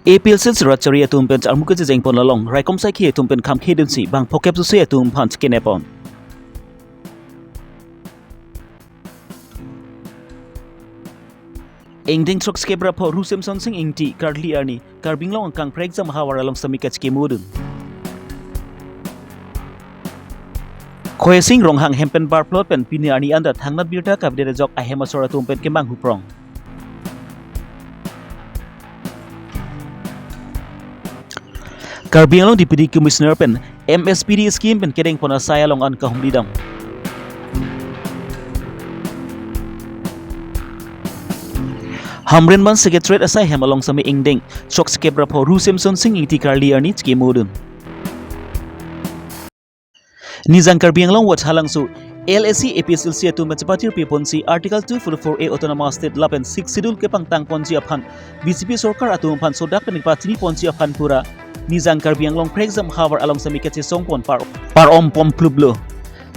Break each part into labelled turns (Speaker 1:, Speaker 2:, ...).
Speaker 1: APLC Siracharia tumpen armuka jeng pon lalong raikom sai khi tumpen kham khedun si bang phokep su se tum phan skenepon Engding trok skebra po rusem son sing ingti Karli arni Karbing long kang prek jam hawar along samika chke mudun Khoesing rong hang hempen bar plot pen pini arni anda thangnat birta kabdere jok ahema sora tumpen kembang huprong Karbi Longri Deputy Commissioner pen MSPD scheme pen kedeng pona saya long an kahum lidam. Hamren man secretariat asai hem along sami ingdeng chok skebra po rusem son sing iti Karli arni chke modun. Nizang Karbi Long wat halang su LSC APSLC tu mencepatir piponsi Article 244A Autonomous State lapen 6 Schedule ke pangtang ponji aphan BCP Sorkar atu phan sodak penikpa tini ponji aphan pura Nizang Karbi Long Prexam Hawar along sami kachi songpon par om pom plublo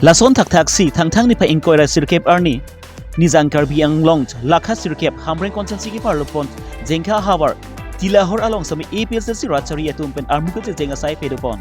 Speaker 1: lason thak si thang ni pa inkoira sirkep arni Nizang Karbi Long lakha sirkep hamren konsensi ki par lopon jengkha hawar tilahor along sami APSLC rachari atu pen armuka jenga sai pedopon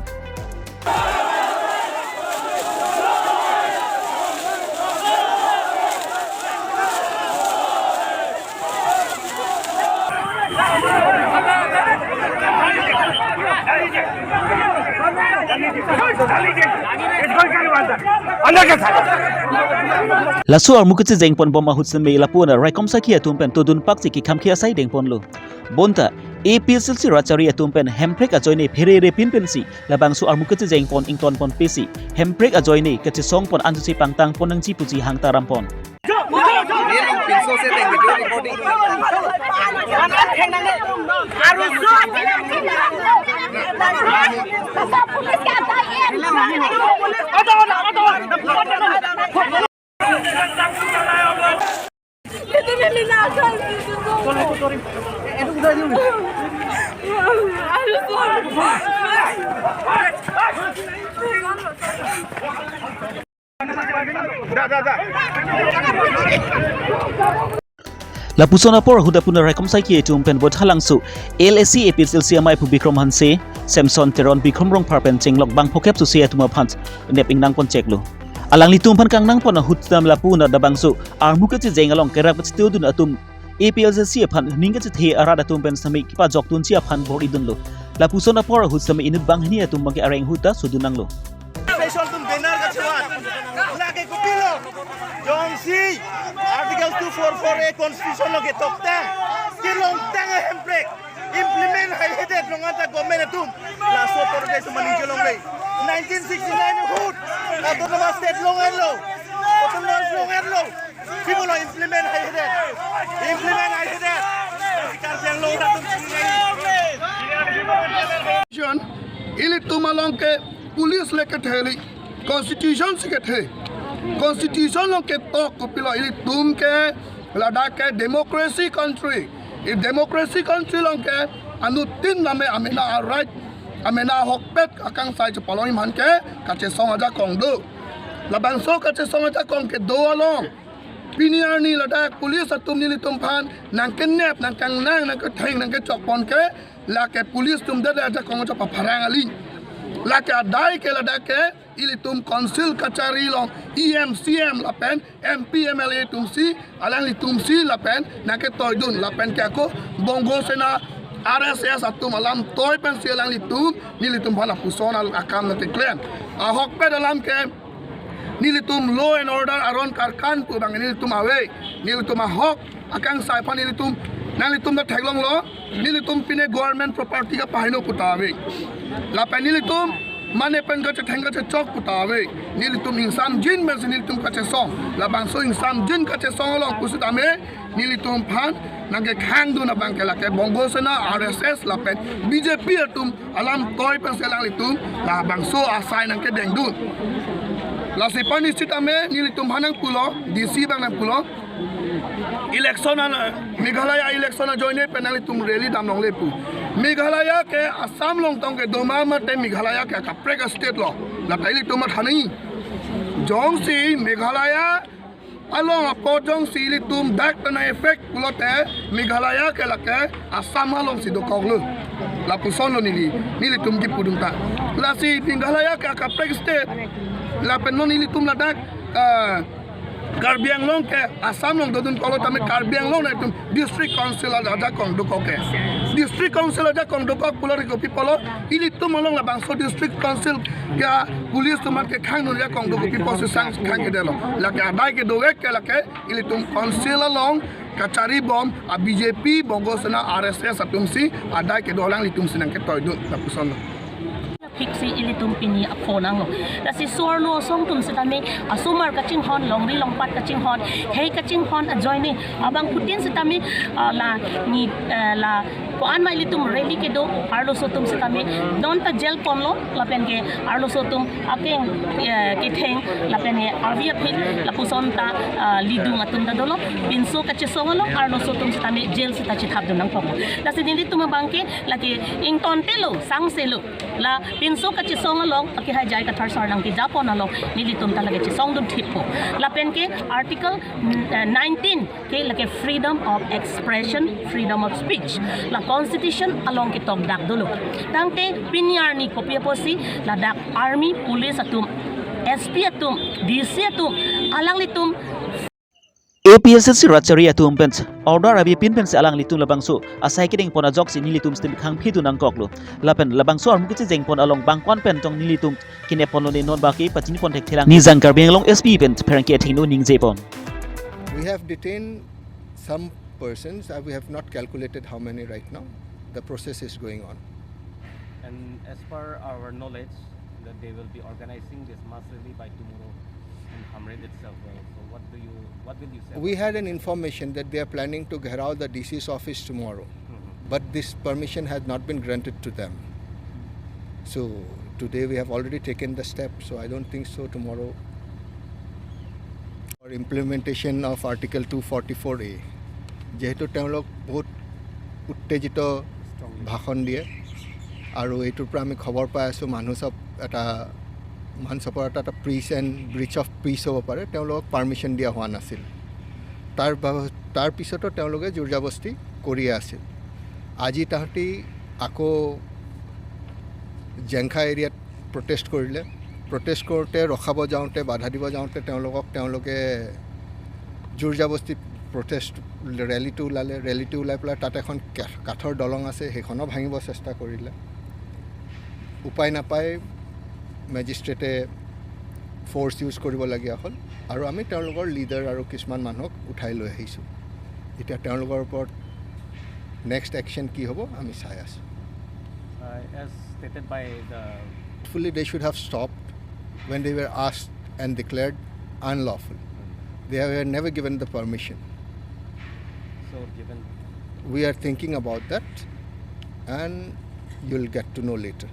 Speaker 1: Lasu armuka jeng pon bom mahutsen me lapuna raikom sakia tumpen todun pak ki khamkhia sai deng pon lo bonta APSLC rachari tumpen hemprek ajoine phere repin pensi labang su armuka jeng pon ington pon pesi hemprek ajoine kachi song pon anju si pangtang pon nang chi puji hang taram pon Lapusona por hudapuna raikom sai ki tumpen bot halangsu LSC APSLC amai pu Bikram Hanse Samson Teron Bikram rong parpen chenglok bang phokep su se atuma phant nep ingnang pon cheklo alang litum phan kang nang pon hutdam lapuna dabangsu armuka jeng along kerak stu dun atum APLC phan ninga the arada tumpen sami kipa joktun chi phan bor idun lo lapusona por hutsami inut bang hni atum magi areng huta sudunang lo
Speaker 2: special tum benar ka chawat lage ko pilo jongsi Article 244A Constitution lo ke tokta kilong tanga hemprek implement hai hedet long anta government atum la so por de maninjo long lei 1969 hut autonomous state long elo autonomous long elo people lo implement hai hedet kar yang long atum
Speaker 3: ili tumalong ke police लेके ठेली कॉन्स्टिट्यूशन से के थे कॉन्स्टिट्यूशन लोग के तो कुपिलो इली तुम के लद्दाख के डेमोक्रेसी कंट्री ये डेमोक्रेसी कंट्री लोग के अनुतिन नामे अमेना राइट अमेना हकपेट अकांग साइज पलोई मान के कच्चे सोंगा कोंगदो लबांसो कच्चे सोंगा कोंग के दो लोग पिनियर नी लद्दाख पुलिस तुम नी तुम फान नंके नेप नंकंग नंग नंके ठेंग नंके चौपन के लाके पुलिस तुम दे दे कोंग चौपा फरांग अली लाके अदाई के लद्दाख के इली तुम काउंसिल कचहरी लोग EMCM लापेन MP MLA तुम सी अलांग ली तुम सी लापेन नाके तोयदुन लापेन क्या को बोंगो सेना RSS अतुम अलाम तोय पेन सी अलांग ली तुम भाला पुसोन अकाम नते क्लेम हक पे अलाम के नीली तुम लॉ एंड ऑर्डर अरोन कारखान पु बांग नीली तुम आवे नीली तुम हक अकांग साइफा नीली तुम नाली तुम द ठेगलोंग लो नीली तुम पिने गवर्नमेंट प्रॉपर्टी का पाहिनो पुतावे लापेन नीली तुम माने पेन गचे ठेंगा चे चौक पुतावे नीली तुम इंसान जिन में से नीली तुम कचे सॉन्ग लाबांग सो इंसान जिन कचे सॉन्ग लोग कुछ आमे नीली तुम फान नंगे खांग दो ना बांग के लाके बोंगो सेना RSS लापेन BJP तुम अलाम तोय पेन से लाली तुम लाबांग सो आसाई नंगे देंगदू लासिपा निश्चित आमे नीली तुम भानंग पुलो DC बांग पुलो इलेक्शन मेघालय इलेक्शन जॉइने पेनाली तुम रैली दाम लोंग लेपु मेघालय के असम लोंग तोंग के दोमा मते मेघालय के कप्रे का स्टेट लो लताइली तुम थानी जोंगसी मेघालय along apo जोंगसी li तुम dak तना इफेक्ट पुलोते मेघालय के लके असम लोंग सिदो कोगलु la puson nili tum ki pudunta la si tinggalaya ka prek state la penon nili tum la dak Karbi Long ke Assam long dodun kolo tame Karbi Long na tum district council ada kong do ke district council ada kong do kok pulo ko pipolo ili tum long la bangso district council ya police tuman ke khang no ya kong do ko pipo se sang khang ke delo la ke adai ke do ke la ke ili tum council long kacari bom a BJP bongo sana RSS atumsi adai ke dolang litum sinang ke toy do la puson
Speaker 4: fiksi ili tumpini aponang lo dasi sorno song tum sitame asumar kaching hon longri longpat kaching hon hei kaching hon ajoini abang putin sitame la ni la ko an mai litum rally ke do arlo sotum sitame don ta gel ponlo la pen ke arlo sotum akeng ke theng la pen e avia phit la puson ta lidung atum da dolo pinso kache songolo arlo sotum sitame gel sita chi thap dunang pom dasi dindi tum bangke la ke ing ton telo sang selo la pinso kachi song along aki hai jai ka thar sar nang ki japon along nilitum talaga chi song dum thipo lapen ke article 19 ke lake freedom of expression freedom of speech la constitution along ki tok dak dulu tangte pinyar ni kopia posi la dak army police atum SP atum DC atum alang litum
Speaker 1: APSC Ratchari atum pens order abi pin pens alang litum labangso asai kiding pona jok si nilitum stim khang phitu nang koklo lapen labangso armu ki jeng pon along bangkon pen tong nilitum kine pon ne non baki pachini pon thek thelang ni jangkar benglong SP pen pherang ke thingno ning jepon.
Speaker 5: We have detained some persons. We have not calculated how many right now. The process is going on.
Speaker 6: And as per our knowledge, that they will be organizing this mass rally by tomorrow in Hamred itself. So what will you say?
Speaker 5: We had an information that they are planning to get out the DC's office tomorrow, but this permission has not been granted to them. So today we have already taken the step. So I don't think so tomorrow. For implementation of Article 244A, যেহেতু তেওঁলোক বহুত উত্তেজিত ভাষণ দিয়ে আৰু এইটোৰ পৰা আমি খবৰ পাই আছোঁ মানুহ চব এটা মানসপৰ এটা preach and breach of peace হ'ব পাৰে তেওঁলোকক পাৰ্মিশ্যন দিয়া হোৱা নাছিল তাৰ পিছতো তেওঁলোকে জোৰজবস্তি কৰি আছিল আজি তাহাঁতি আকৌ জেংখা এৰিয়াত প্ৰটেষ্ট কৰিলে প্ৰটেষ্ট কৰোঁতে ৰখাব যাওঁতে বাধা দিব যাওঁতে তেওঁলোকে জোৰজবস্তি প্ৰটেষ্ট ৰেলীটো ওলাই পেলাই তাত এখন কাঠৰ দলং আছে সেইখনো ভাঙিব চেষ্টা কৰিলে উপায় নাপায় মেজিষ্ট্ৰেটে ফ'ৰ্চ ইউজ কৰিবলগীয়া হ'ল আৰু আমি তেওঁলোকৰ লিডাৰ আৰু কিছুমান মানুহক উঠাই লৈ আহিছোঁ এতিয়া তেওঁলোকৰ ওপৰত নেক্সট একশ্যন কি হ'ব আমি চাই আছোঁ
Speaker 6: As stated by the
Speaker 5: fully they should have stopped when they were asked and declared unlawful. They were never given the permission.
Speaker 6: so given
Speaker 5: We are thinking about that and you'll get to know later.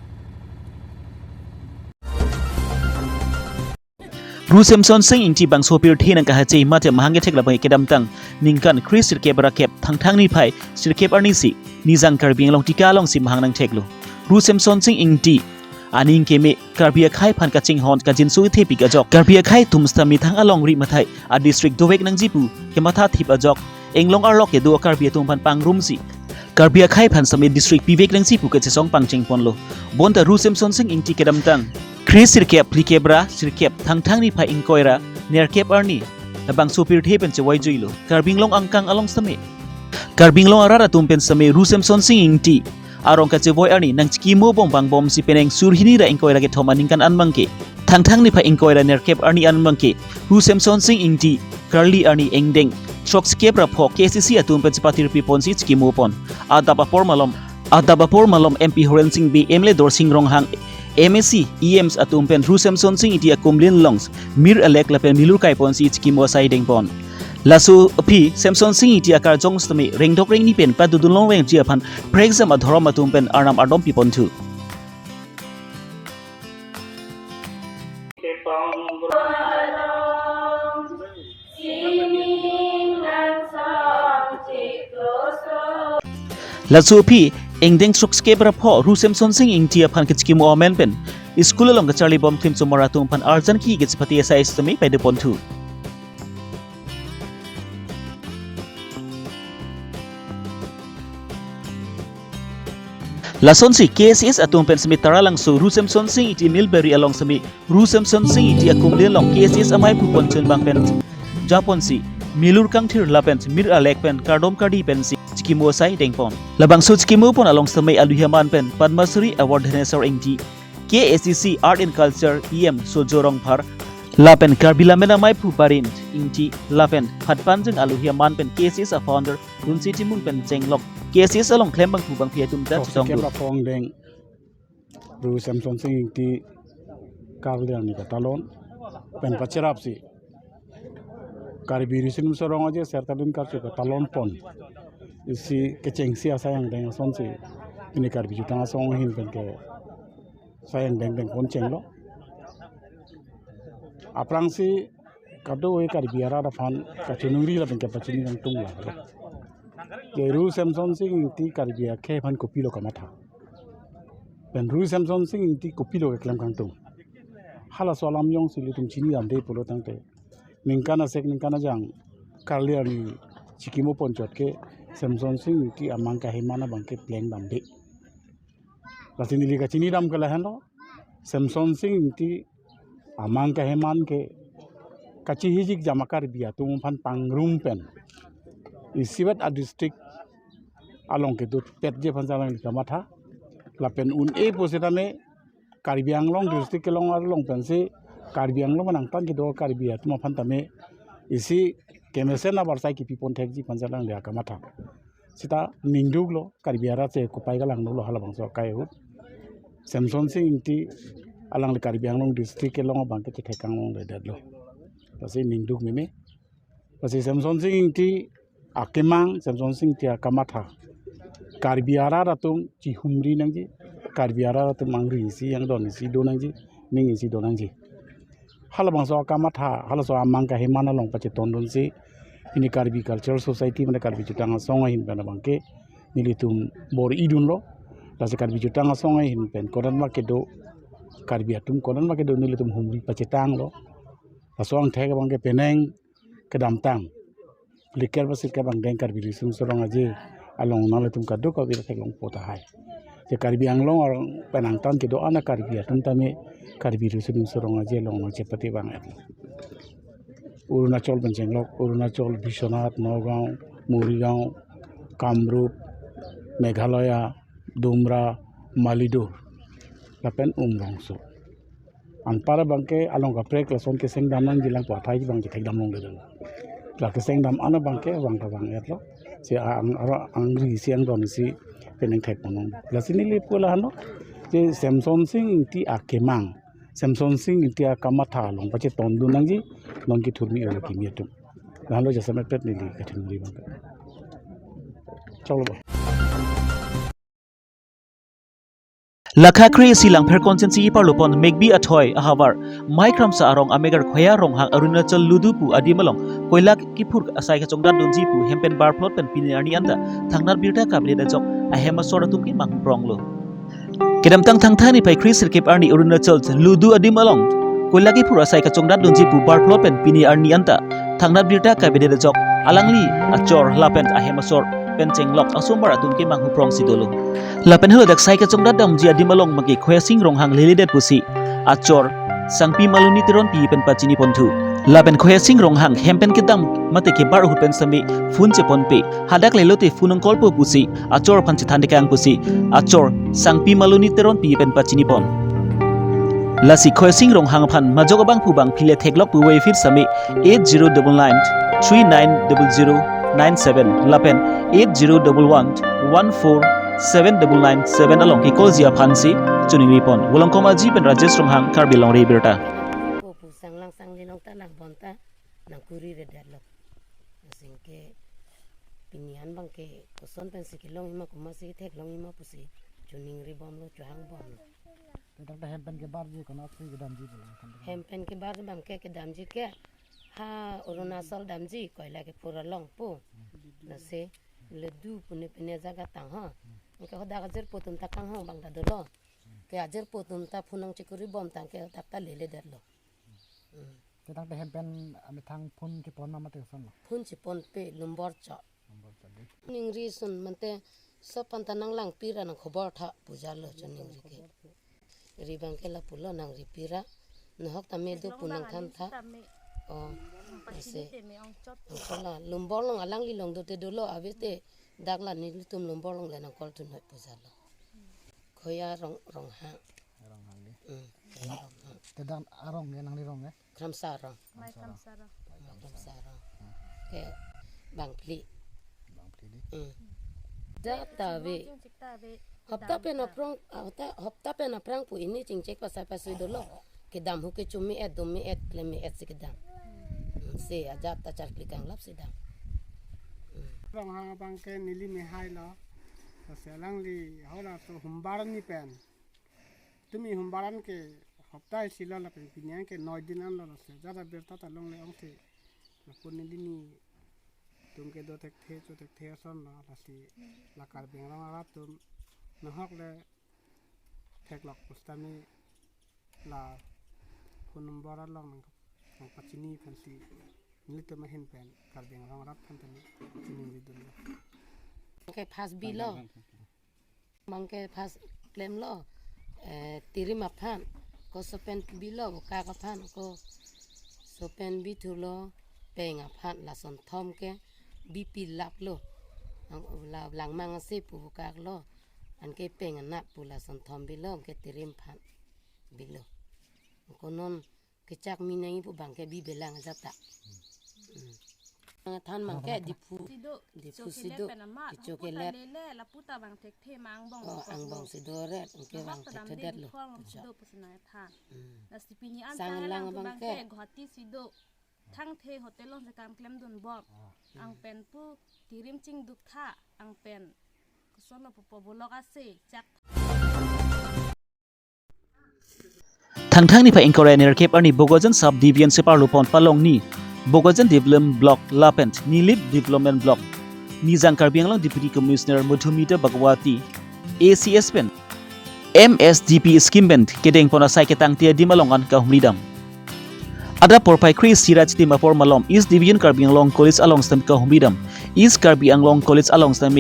Speaker 1: Rusemson sing inti bang sopir thinang ka hachei mate mahange thekla bai kedam tang ningkan Chris sirke barakep thangthang ni phai sirkep arni si nijang karbing long tika long sim hangnang theklo Rusemson sing inti aning keme Karbia khai phan ka ching hon ka jinsu thepi ka jok Karbia khai tumsta mi thang along ri mathai a district dowek nang jipu ke matha thip a jok englong arlok ke do Karbia tum phan pang rum si Karbia khai phan sami district pivek nang jipu ke chesong pang ching ponlo bonta Rusemson sing inti kedam tang Chris sirkep plikebra sirkep thangthang ni phai ingkoira nerkep arni labang sopir the pen che wai joilo Karbing long angkang along same Karbing long arara tum pen same Rusemson sing inti arong ka che boy arni nang chiki mo bong bang bom si peneng surhini ra ingkoira ke thoma ningkan anmangke thangthang ni phai ingkoira nerkep arni anmangke Rusemson sing inti Karli arni engdeng Shok skep ra phok KCC atum pen patir pi ponsi chiki mo pon adaba por malom MP Horen Singh B Emle Dor Singh Ronghang MSc EMs atum pen Rusemson sing itia kumlin longs mir elek lapen milur kai pon si chiki mo sai deng pon lasu phi Samson sing itia kar jong stami rengdok reng ni pen pa dudun long reng ji aphan prexam adhorom atum pen arnam adom pi pon thu lasu phi engdeng sukske bra pho Rusemson sing ingtia phan kichki mo men pen school long ka charlie bom thim chumara tum phan arjan ki gets pati sai stami pe de pon thu Lason si KSS atung pen semi taralang so Rusem Son Sing iti Milbury along semi Rusem Son Sing iti akumlin long KSS amai pupon chen bang pen Japon si Milur kang thir lapen mir alek pen kardom kardi pen si Chikimo sai dengpon labang so Chikimo pon along semi aluhiaman pen Padmasuri award henesor engji KSCC Art and Culture EM Sojorong Phar Lapen Karbi Lamena mai puparin ingti lapen phatpan jeng aluhiaman pen KSS a founder Dunsi Timun pen jenglok KSS along klembang pubang piatum ta chitong
Speaker 7: Kem la pong deng ru Samson sing ti karlian ni talon pen pachirap si Karbi risinum sorong aja serta dun kartu ka talon pon isi keceng si sayang deng son si ini Karbi jutang song hin pen ke sayang deng pon cenglo aprang si kado e Karbi ara da fan kacunuri la pen ke pachini nang tung la ru Samson sing ti Karbi ke fan kopilo kamata pen ru Samson sing ti kopilo ke klam kang tung hala solam yong sili tum chini am de polo tangte ningkana sek ningkana jang karliar ni Chikimo ponchot ke Samson sing ti amang ka hemana bangke pleng dambe latini liga chini dam kala hano Samson sing ti amang ka heman ke kachi hijik jamakar biya tum fan pangrum pen isibat a district along ke dut pet je fan salang kamata lapen un e posetane Karbi Anglong district ke long arlong pensi Karbi Anglong manang tan ke do Karbi atuma phantame isi kemesena barsai ki pipon thekji panjalang le akamata sita ningduglo Karbi ara che kupai galang no lo halabang so kai hut Samson sing ti alang le Karbi Anglong district ke long bang ke thekang long le dadlo pasi ningdug meme pasi Samson sing ti akemang Samson sing ti akamata Karbi ara ratung ci humri nangji Karbi ara ratung mangri isi yang don isi donangji ning isi donangji halabang so kamata halaso amang ka hemana long pache tondon si ini Karbi Cultural Society mana Karbi jutanga songa hin bana bangke nilitum bor idun lo lase Karbi jutanga songa hin pen kodan ma kedo Karbi atum kodan ma kedo nilitum humri pache tang lo asong thega bangke peneng kedam tang liker basik ka bang deng Karbi risum sorong aje along nalitum kado ka bir long pota hai je Karbi Anglong orang penangtan kedo ana Karbi atum tame Karbi risum sorong aje long cepati bang Arunachal Benjenglok, Arunachal Bishwanath, Nagaon, Morigaon, Kamrup, Meghalaya, Dumra, Malidur, lapen umrongso. Anpara bangke along kaprek lason ke sengdam nang jilang puatai bang jitek damong le dulu. La ke sengdam ana bangke bang tabang etlo. Si angri siang don si peneng thek monong. La sini le pula hano. Si Samson sing ti akemang. Samson sing ti akamata long pache tondu nangji non ki thurmi olo ki mietum lalo jasa me pet ni li katin ri bang chalo ba
Speaker 1: Lakha kre silang pher consensi parlopon megbi athoy ahawar micram sa arong amegar khoya rong hang Arunachal ludupu adimalong koilak kipur asai ka chongdan donji pu hempen bar plot pen pini ani anda thangnar birta kabli da jok ahema soratum ki mang pronglo kedam tang thani pai kri sirkep arni Arunachal ludu adimalong koilaki pura sai ka chongdat donji pu bar plot pen pini arni anta thangnar birta kabli da jok alangli achor lapen ahema sor penceng lok asombar atum ke mang prong sidolo lapen helo dak sai ka chongdat dam ji adimalong magi khoya sing rong hang lele det pusi achor sangpi maluni tiron pi pen pachini ponthu lapen khoya sing rong hang hempen ke dam mate ke bar hu pen sami fun che pon pe hadak lelote funong kolpo pusi achor phan che thande kang pusi achor sangpi maluni tiron pi pen pachini pon lasi khoya sing rong hang phan majog bang pu bang phile theklok pu wei fit sami 8099 390097 lapen 8011147997 along ki kolzia phansi chuning ripon wolong koma ji pen Rajesh Ronghang Karbi Longri Abirta
Speaker 8: ko pu sanglang sangli nong ta nang bonta nang kuri re dadlok singke pinian bangke koson pen sikilong ima kumasi thek long ima pusi chuning ri bom lo chuang bom lo
Speaker 7: tak hempen ke bar ji kana si gedam ji
Speaker 8: hempen ke bar bangke ke dam ji ke ha Arunachal dam ji koila ke pura long pu na se le du pune pene jaga tang ha ke hoda gajer potum ta kang hang bang da dolo ke ajer potum ta phunang chikuri bom tang ke takta lele dadlo
Speaker 7: ke tak hempen ami thang phun ki pon ma te son
Speaker 8: phun chi pon pe lumbor cha ningri sun mante sopan tanang lang pira nang khobar tha puja lo chaning rike ribang ke la pulo nang ripira nahok tame do punang than tha o ase angkola lumbor long alang li long do te do lo avete dagla ni tum lumbor long le nang kol tu noi puja lo khoya rong ha
Speaker 9: te dan arong ne nang li rong ne
Speaker 8: kram sarong ke bang pli
Speaker 9: di
Speaker 8: da tawe hafta pe na prang pu ini chingchek pasai do lo ke dam hu ke chumi et dumi et klemi et se ke dam se aja ta char klikang lap se dam
Speaker 10: bang ha bang ke nili me hai lo se lang li hola so humbaran ni pen tumi humbaran ke hafta sila la pen pinya ke 9 dinan lo se jada berta ta long le ong se pun nili ni tum ke do tek the son la si la kar beng long ala tum na hok le thek lok pustami la phone number long nang pachini phansi nili to ma hen pen kar beng long rat phan tani chini ni dun
Speaker 8: ke phas bi lo mang ke phas claim lo tiri ma phan ko sopen bi lo ka ka phan ko sopen bi thu lo penga phan la son thom ke BP lap lo la lang mang se pu ka lo an ke penga na pu la son thom bi lo ke tirim phan bi lo ko non ke chak mi nei pu bang ke bi belang jata than mang ke dipu sido chokelet
Speaker 11: la puta bang tek the mang bong
Speaker 8: ang bong sido ret ang ke bang tek det lo
Speaker 11: sido pusna than la sipini an
Speaker 8: sang lang bang ke
Speaker 11: ghati sido thang the hotel on zakam klem don bob ang pen pu tirim ching duk tha ang pen kusono pu bolok ase chak
Speaker 1: thangthang ni pha inkore ner kep ani bogojan sub division se parlupon palong ni bogojan development block lapent nilip development block nijang Karbi Anglong deputy commissioner Madhumita Bagwati ACS pen MSDP scheme bent kedeng pona sai ketang tia dimalongan ka humridam ada porpai Chris Siraj Timapur Malom East Division Karbi Anglong College along stem ka humidam East Karbi Anglong College along stem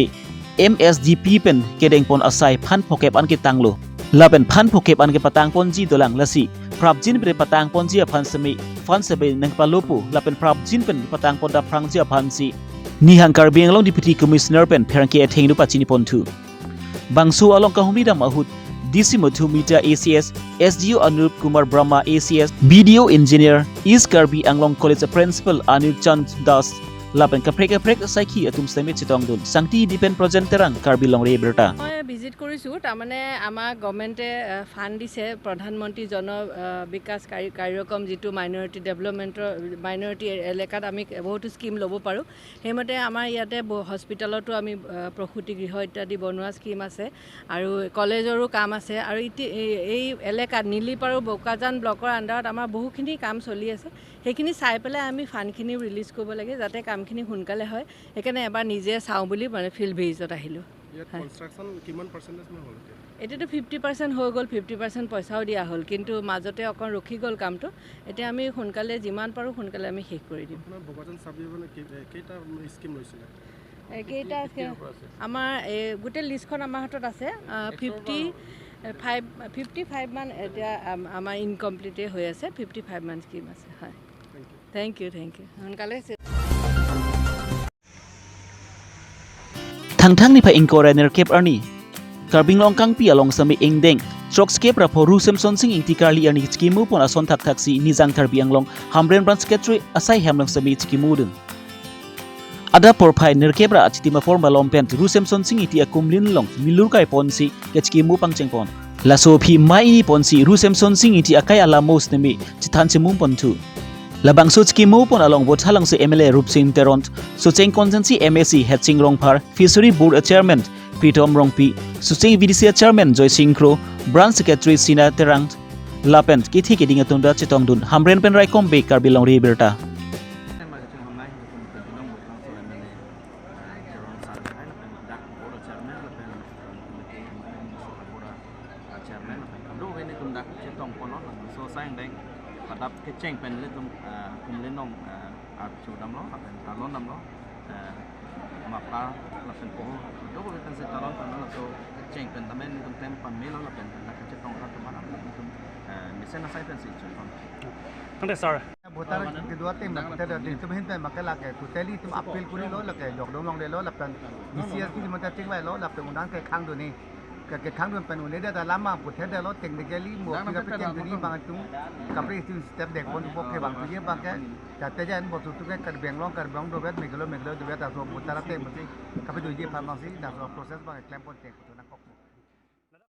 Speaker 1: MSDP pen kedeng pon asai phan phokep an ke tanglo lapen phan phokep an ke patang ponji dolang lasi prabjin bre patang ponji aphan semi fan sebe nang palopu lapen prabjin pen patang ponda prangji aphan si nihang Karbi Anglong deputy commissioner pen pherangke athengnu pachini pontu bangsu along ka humidam ahut DC Madhumita ACS, SDU Anup Kumar Brahma ACS, BDO Engineer, East Karbi Anglong College Principal Anil Chand Das, lapen kaprek saiki atum semi chitong dun sangti depend project terang Karbi Longri Abirta.
Speaker 12: Visit কৰিছোঁ তাৰমানে আমাৰ গভৰ্ণমেণ্টে ফাণ্ড দিছে প্ৰধানমন্ত্ৰী জন বিকাশ কাৰ্যক্ৰম যিটো মাইনৰিটি ডেভেলপমেণ্টৰ মাইনৰিটি এলেকাত আমি বহুতো স্কিম ল'ব পাৰোঁ সেইমতে আমাৰ ইয়াতে হস্পিটেলতো আমি প্ৰসূতি গৃহ ইত্যাদি বনোৱা স্কিম আছে আৰু কলেজৰো কাম আছে আৰু এই এলেকাত নীলিপ আৰু বোকাজান ব্লকৰ আণ্ডাৰত আমাৰ বহুখিনি কাম চলি আছে সেইখিনি চাই পেলাই আমি ফাণ্ডখিনি ৰিলিজ কৰিব লাগে যাতে কামখিনি সোনকালে হয় সেইকাৰণে এবাৰ নিজে চাওঁ বুলি মানে ফিল্ড ভিজিটত আহিলোঁ এতিয়াতো 50% হৈ গ'ল 50% পইচাও দিয়া হ'ল কিন্তু মাজতে অকণ ৰখি গ'ল কামটো এতিয়া আমি সোনকালে যিমান পাৰোঁ সোনকালে আমি শেষ কৰি দিম কেইটা আমাৰ গোটেই লিষ্টখন আমাৰ হাতত আছে 55 মান এতিয়া আমাৰ ইনকমপ্লিটে হৈ আছে 55 মান স্কিম আছে হয় থেংক ইউ সোনকালে
Speaker 1: thangthang ni pha inkore ner kep arni Karbi Anglong kang pi along sami ingdeng Troxkep rapo Rusem Sonsing ingti karli arni skimu pon ason tak taksi nizang Karbi Anglong Hamren branch secretary asai hamlang sami skimu dun ada porpai ner kebra achiti ma forma lompen Rusem Sonsing iti akumlin long milur kai ponsi ke skimu pangcheng pon la sopi mai ni ponsi Rusem Sonsing iti akai alamos nemi chithan chimum pontu labang so skimu pon along bot halang se MLA Rupsing Teront Sucheng Consensi MSc Hatching Rongphar Fishery Board Chairman Pitom Rongpi Sucheng VDC Chairman Joy Singkro Branch Secretary Sina Terang Lapent kithi keding atunda chitong dun Hamren pen rai kombe Karbi Longri Abirta
Speaker 6: Padap keceng pen le tum kumle nom at chu dam lo apen talon dam lo mapa la pen po do ko kan se talon kan la so cheng pen tamen tum tem pan me la pen la ka che tong la tum mana tum ni se na sai pen se chon
Speaker 1: Nanti sir.
Speaker 9: Botar kedua tim kita dah tim hinte makai lagi. Kuteli tim apel kuni lo lagi. Jok dong long lo lapan. BCS tu cuma cing lo lapan undang ke kang tu ni. Ke kang tu pen udah dah lama putih dah lo technically mau kita pergi tu ni bang tu. Kapri itu step dek pun buat ke bang tu je bang ke. Jatuh je buat tu ke kerbang dovet megalo dovet asal botar tim mesti. Kapri tu je farmasi dah proses bang klaim pun cek.